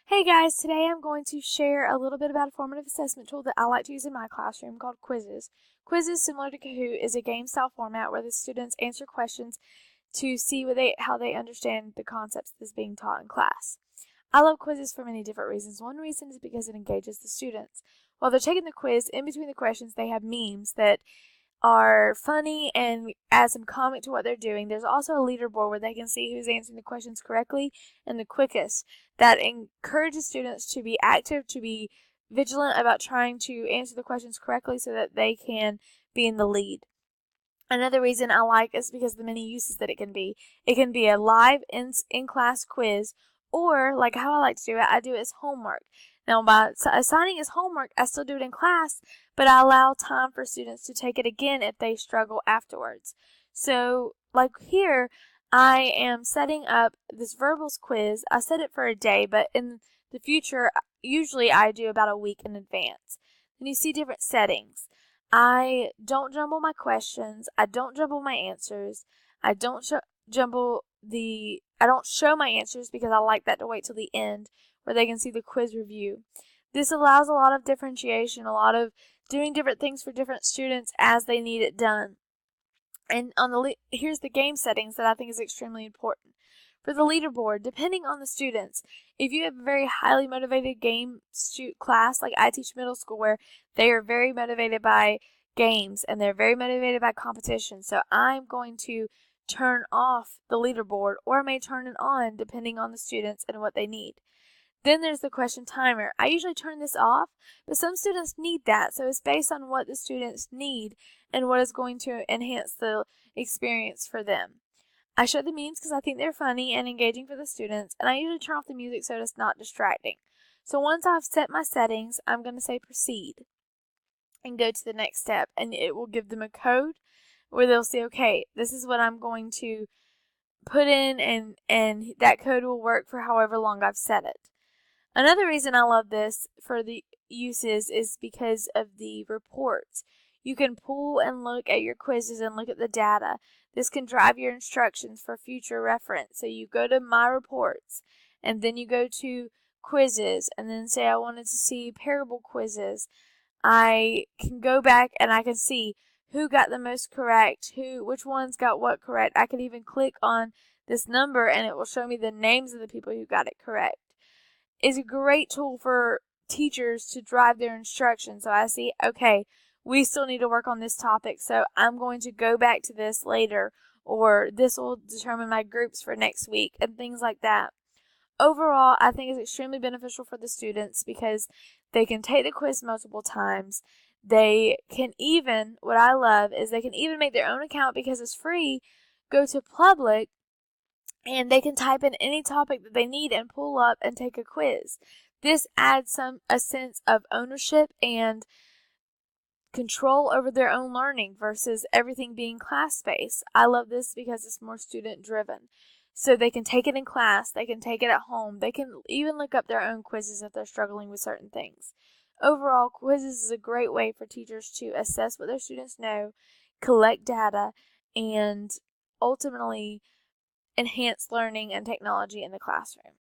Hey guys, today I'm going to share a little bit about a formative assessment tool that I like to use in my classroom called Quizizz. Quizizz, similar to Kahoot, is a game-style format where the students answer questions to see how they understand the concepts that's being taught in class. I love quizzes for many different reasons. One reason is because it engages the students. While they're taking the quiz, in between the questions, they have memes that are funny and add some comic to what they're doing. There's also a leaderboard where they can see who's answering the questions correctly and the quickest. That encourages students to be active, to be vigilant about trying to answer the questions correctly so that they can be in the lead. Another reason I like is because of the many uses that it can be. It can be a live in-class quiz, or like how I like to do it, I do it as homework. Now, by assigning as homework, I still do it in class, but I allow time for students to take it again if they struggle afterwards. So, like here, I am setting up this verbals quiz. I set it for a day, but in the future, usually I do about a week in advance. And you see different settings. I don't jumble my questions. I don't jumble my answers. I don't I don't show my answers because I like that to wait till the end where they can see the quiz review. This allows a lot of differentiation, a lot of doing different things for different students as they need it done. And here's the game settings that I think is extremely important. For the leaderboard, depending on the students, if you have a very highly motivated game class, like I teach middle school where they are very motivated by games and they're very motivated by competition, so I'm going to turn off the leaderboard, or I may turn it on depending on the students and what they need. Then there's the question timer. I usually turn this off, but some students need that, so it's based on what the students need and what is going to enhance the experience for them. I show the memes because I think they're funny and engaging for the students, and I usually turn off the music so it's not distracting. So once I've set my settings, I'm going to say proceed and go to the next step, and it will give them a code where they'll say, okay, this is what I'm going to put in, and that code will work for however long I've set it. Another reason I love this for the uses is because of the reports. You can pull and look at your quizzes and look at the data. This can drive your instructions for future reference. So you go to My Reports, and then you go to Quizzes, and then say I wanted to see parable quizzes. I can go back and I can see who got the most correct, which ones got what correct. I can even click on this number and it will show me the names of the people who got it correct. It's a great tool for teachers to drive their instruction. So I see, okay, we still need to work on this topic, so I'm going to go back to this later, or this will determine my groups for next week, and things like that. Overall, I think it's extremely beneficial for the students because they can take the quiz multiple times. They can even, what I love is they can even make their own account because it's free, go to public, and they can type in any topic that they need and pull up and take a quiz. This adds a sense of ownership and control over their own learning versus everything being class-based. I love this because it's more student-driven. So they can take it in class, they can take it at home, they can even look up their own quizzes if they're struggling with certain things. Overall, Quizizz is a great way for teachers to assess what their students know, collect data, and ultimately enhance learning and technology in the classroom.